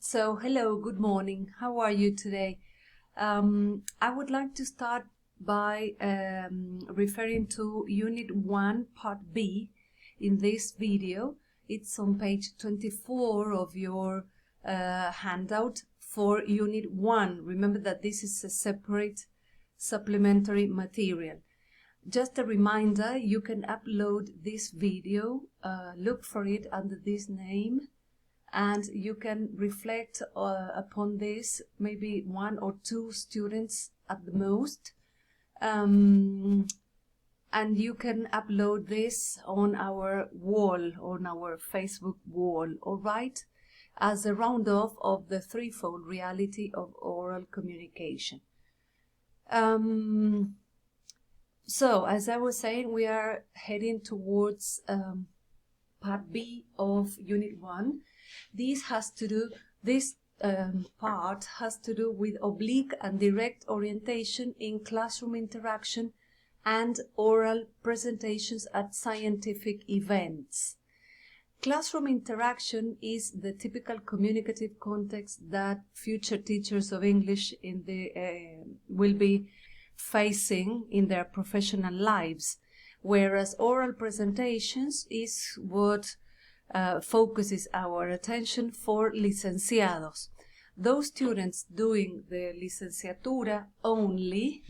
So, hello, good morning. How are you today? I would like to start by referring to Unit 1, Part B in this video. It's on page 24 of your handout for Unit 1. Remember that this is a separate supplementary material. Just a reminder, you can upload this video, look for it under this name, and you can reflect upon this, maybe 1 or 2 students at the most. And you can upload this on our wall, on our Facebook wall, all right? As a round-off of the threefold reality of oral communication. So, as I was saying, we are heading towards Part B of Unit 1. This part has to do with oblique and direct orientation in classroom interaction and oral presentations at scientific events. Classroom interaction is the typical communicative context that future teachers of English will be facing in their professional lives, whereas oral presentations is what focuses our attention for licenciados. Those students doing the licenciatura only,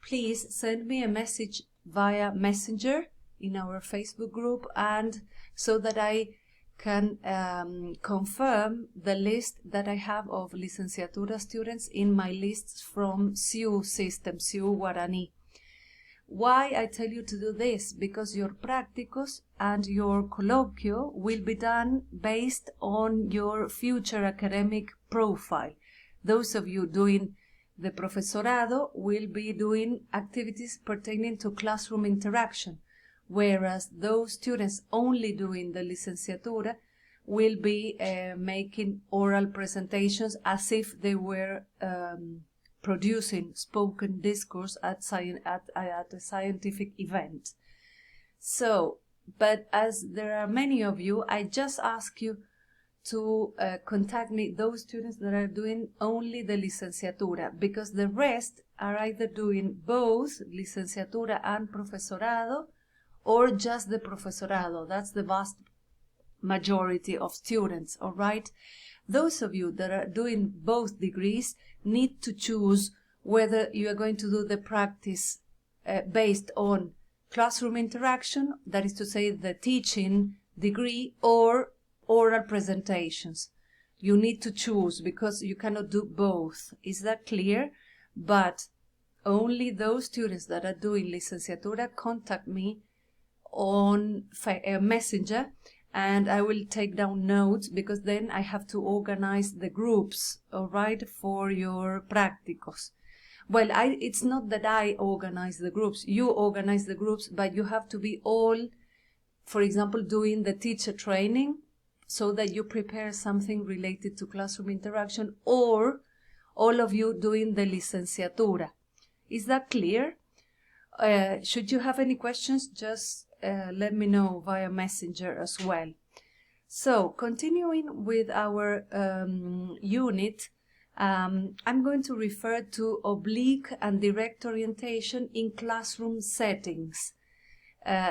please send me a message via Messenger in our Facebook group, and so that I can confirm the list that I have of licenciatura students in my lists from CIU system, CIU Guarani. Why I tell you to do this? Because your practicos and your colloquio will be done based on your future academic profile. Those of you doing the profesorado will be doing activities pertaining to classroom interaction, whereas those students only doing the licenciatura will be making oral presentations as if they were producing spoken discourse at a scientific event. So, but as there are many of you, I just ask you to contact me, those students that are doing only the licenciatura, because the rest are either doing both licenciatura and profesorado, or just the profesorado. That's the vast majority of students, all right? Those of you that are doing both degrees need to choose whether you are going to do the practice based on classroom interaction, that is to say the teaching degree, or oral presentations. You need to choose because you cannot do both. Is that clear? But only those students that are doing licenciatura contact me on Messenger, and I will take down notes, because then I have to organize the groups, all right, for your practicos. Well, it's not that I organize the groups, you organize the groups, but you have to be all, for example, doing the teacher training so that you prepare something related to classroom interaction, or all of you doing the licenciatura. Is that clear? Should you have any questions, just let me know via Messenger as well. So, continuing with our unit, I'm going to refer to oblique and direct orientation in classroom settings.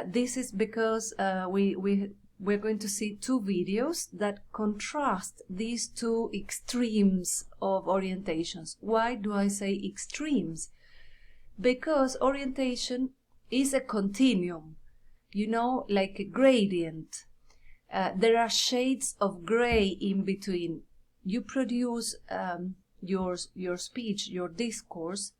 This is because we're going to see 2 videos that contrast these 2 extremes of orientations. Why do I say extremes? Because orientation is a continuum, you know, like a gradient. There are shades of gray in between. You produce your speech, your discourse,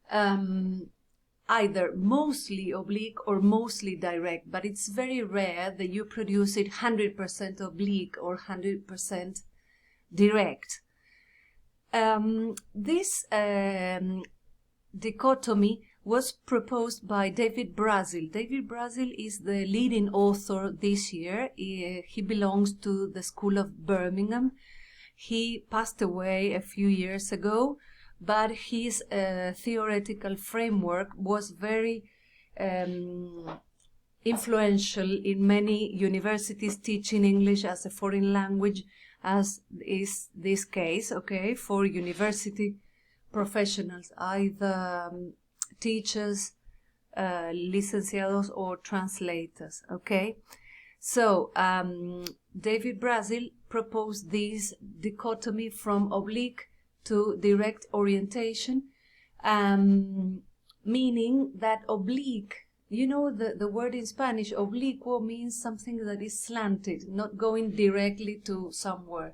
either mostly oblique or mostly direct, but it's very rare that you produce it 100% oblique or 100% direct. This dichotomy was proposed by David Brazil. David Brazil is the leading author this year. He belongs to the School of Birmingham. He passed away a few years ago, but his theoretical framework was very influential in many universities teaching English as a foreign language as is this case, okay, for university professionals, either teachers, licenciados or translators, okay? So David Brazil proposed this dichotomy from oblique to direct orientation, meaning that oblique, you know, the word in Spanish, obliquo, means something that is slanted, not going directly to somewhere.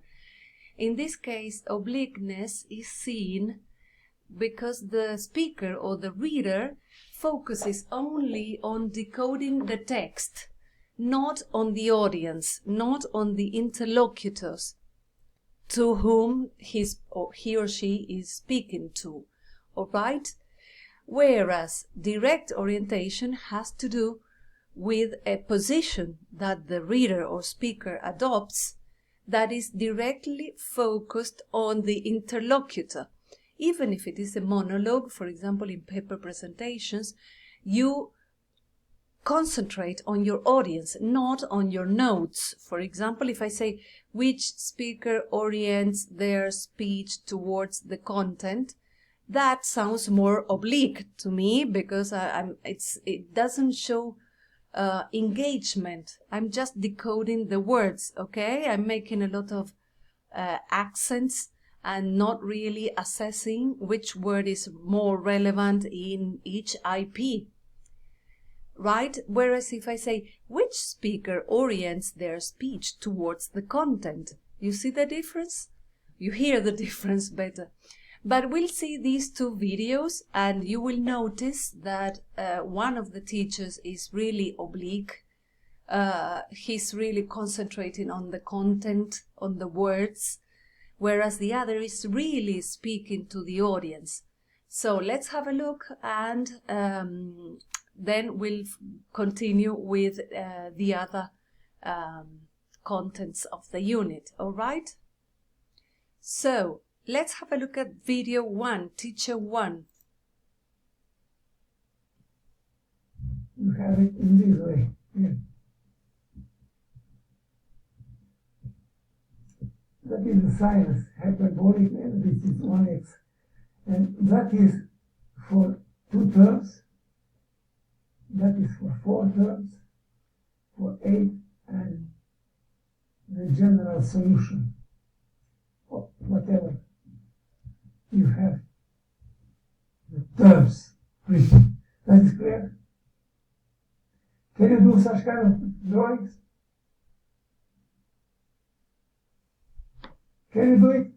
In this case, obliqueness is seen because the speaker or the reader focuses only on decoding the text, not on the audience, not on the interlocutors to whom he or she is speaking to, all right? Whereas direct orientation has to do with a position that the reader or speaker adopts that is directly focused on the interlocutor. Even if it is a monologue, for example, in paper presentations, you concentrate on your audience, not on your notes. For example, if I say which speaker orients their speech towards the content, that sounds more oblique to me because it doesn't show engagement. I'm just decoding the words, okay? I'm making a lot of accents and not really assessing which word is more relevant in each IP, right? Whereas if I say which speaker orients their speech towards the content, you see the difference? You hear the difference better. But we'll see these two videos and you will notice that one of the teachers is really oblique. He's really concentrating on the content, on the words, whereas the other is really speaking to the audience. So let's have a look and then we'll continue with the other contents of the unit, all right? So let's have a look at video 1, teacher 1. You have it in this way. Yeah. That is the science, hyperbolic, and this is 1x. And that is for 2 terms. That is for 4 terms, for 8, and the general solution, or whatever you have the terms written. That is clear? Can you do such kind of drawings? Can you do it?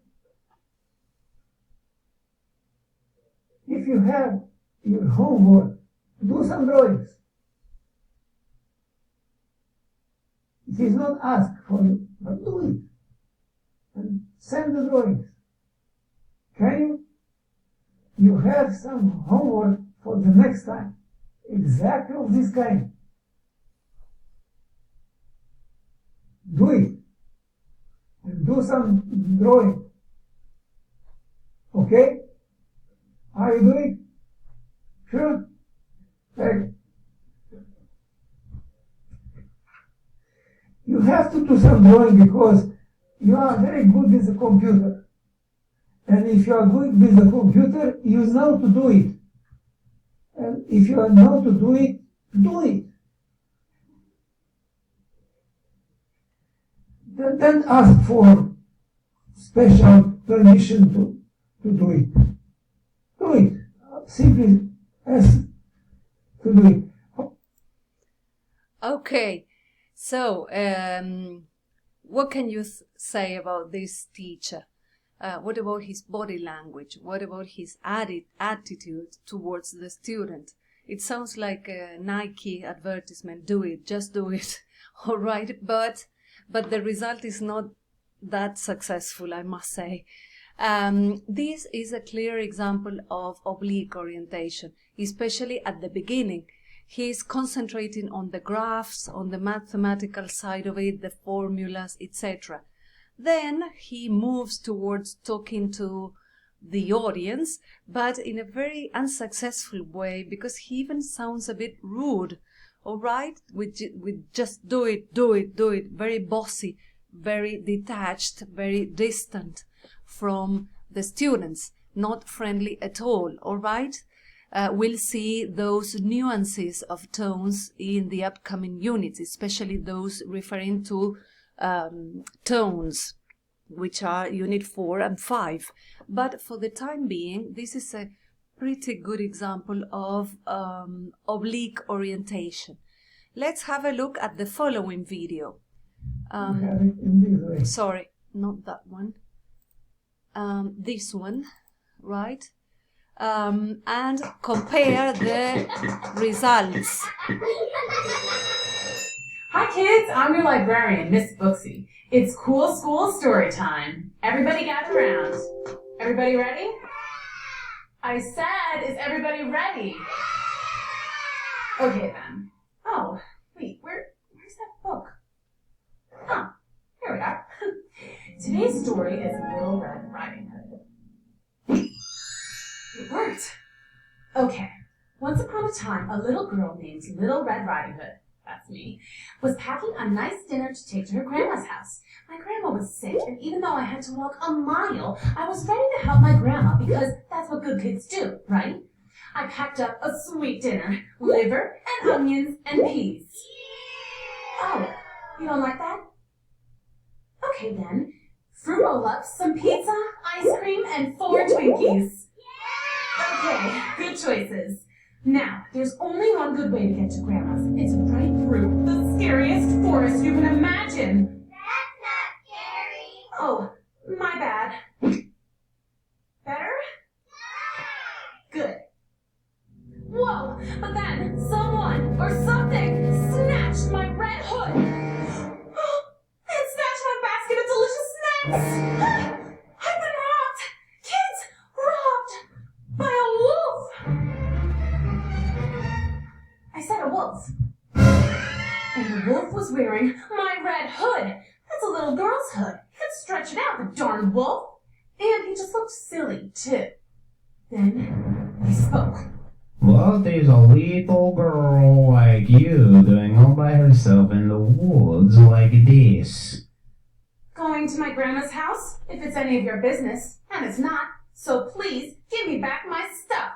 If you have your homework, do some drawings. It is not asked for you, but do it. And send the drawings. Can you? You have some homework for the next time. Exactly of this kind. Do it. And do some drawing. Okay? Are you doing? Sure? Right. You have to do some drawing because you are very good with the computer. And if you are good with the computer, you know to do it. And if you know to do it, do it. Then ask for special permission to do it. Do it. Simply ask to do it. Okay, so what can you say about this teacher? What about his body language? What about his attitude towards the student? It sounds like a Nike advertisement. Do it, just do it. All right, but the result is not that successful, I must say. This is a clear example of oblique orientation, especially at the beginning. He is concentrating on the graphs, on the mathematical side of it, the formulas, etc. Then he moves towards talking to the audience, but in a very unsuccessful way because he even sounds a bit rude, all right? With just do it, very bossy. very detached, very distant from the students, not friendly at all, all right? We'll see those nuances of tones in the upcoming units, especially those referring to tones, which are Unit 4 and 5. But for the time being, this is a pretty good example of oblique orientation. Let's have a look at the following video. Sorry, not that one. This one, right? And compare the results. Hi kids, I'm your librarian, Miss Booksy. It's cool school story time. Everybody gather around. Everybody ready? I said, is everybody ready? Okay then. Oh, wait, where's that book? Huh, here we are. Today's story is Little Red Riding Hood. It worked. Okay, once upon a time, a little girl named Little Red Riding Hood, that's me, was packing a nice dinner to take to her grandma's house. My grandma was sick, and even though I had to walk a mile, I was ready to help my grandma because that's what good kids do, right? I packed up a sweet dinner, liver and onions and peas. Oh, you don't like that? Okay then, fruit roll-ups, some pizza, ice cream, and 4 Twinkies. Okay, good choices. Now, there's only one good way to get to Grandma's. It's right through the scariest forest you can imagine. That's not scary. Oh, my bad. Better? Good. Whoa, but then someone or something snatched my red hood. It snatched my basket of delicious snacks. I've been robbed. Kids, robbed by a wolf. I said a wolf. And the wolf was wearing my red hood. That's a little girl's hood. He could stretch it out, the darn wolf. And he just looked silly, too. Then he spoke. What is a little girl like you doing all by herself in the woods like this? Going to my grandma's house, if it's any of your business. And it's not. So please, give me back my stuff.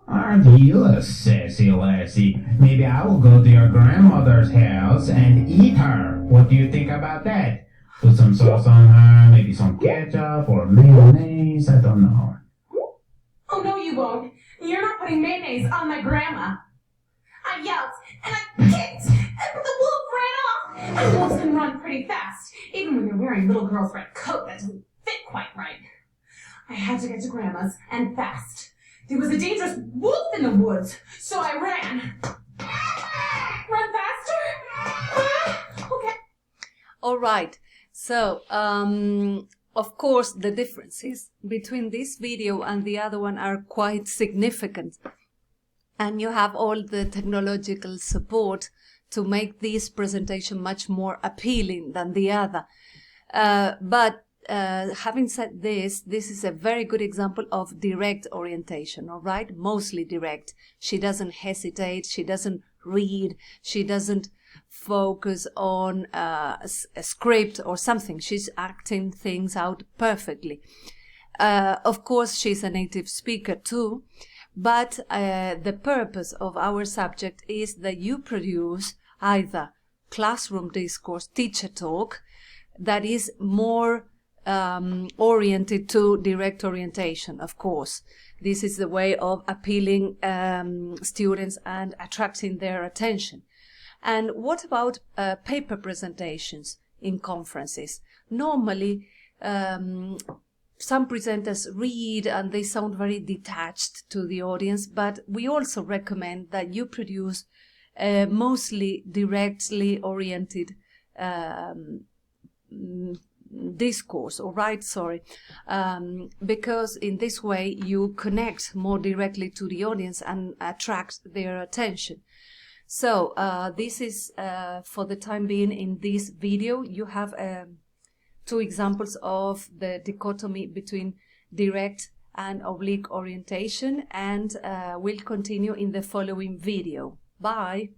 Aren't you a sassy lassie? Maybe I will go to your grandmother's house and eat her. What do you think about that? Put some sauce on her, maybe some ketchup or mayonnaise, I don't know. Oh, no, you won't. You're not putting mayonnaise on my grandma. I yelled, and I kicked, and the wolf ran off. And wolves can run pretty fast, even when you're wearing little girl's red coat that doesn't fit quite right. I had to get to Grandma's, and fast. There was a dangerous wolf in the woods, so I ran. Run faster? Okay. All right. So, of course, the differences between this video and the other one are quite significant. And you have all the technological support to make this presentation much more appealing than the other. But having said this, this is a very good example of direct orientation, all right? Mostly direct. She doesn't hesitate. She doesn't read. She doesn't focus on a script or something. She's acting things out perfectly. Of course, she's a native speaker too, but the purpose of our subject is that you produce either classroom discourse, teacher talk, that is more oriented to direct orientation, of course. This is the way of appealing students and attracting their attention. And what about paper presentations in conferences? Normally, some presenters read and they sound very detached to the audience, but we also recommend that you produce mostly directly oriented discourse, all right, because in this way you connect more directly to the audience and attract their attention. So this is for the time being in this video. You have 2 examples of the dichotomy between direct and oblique orientation, and we'll continue in the following video. Bye.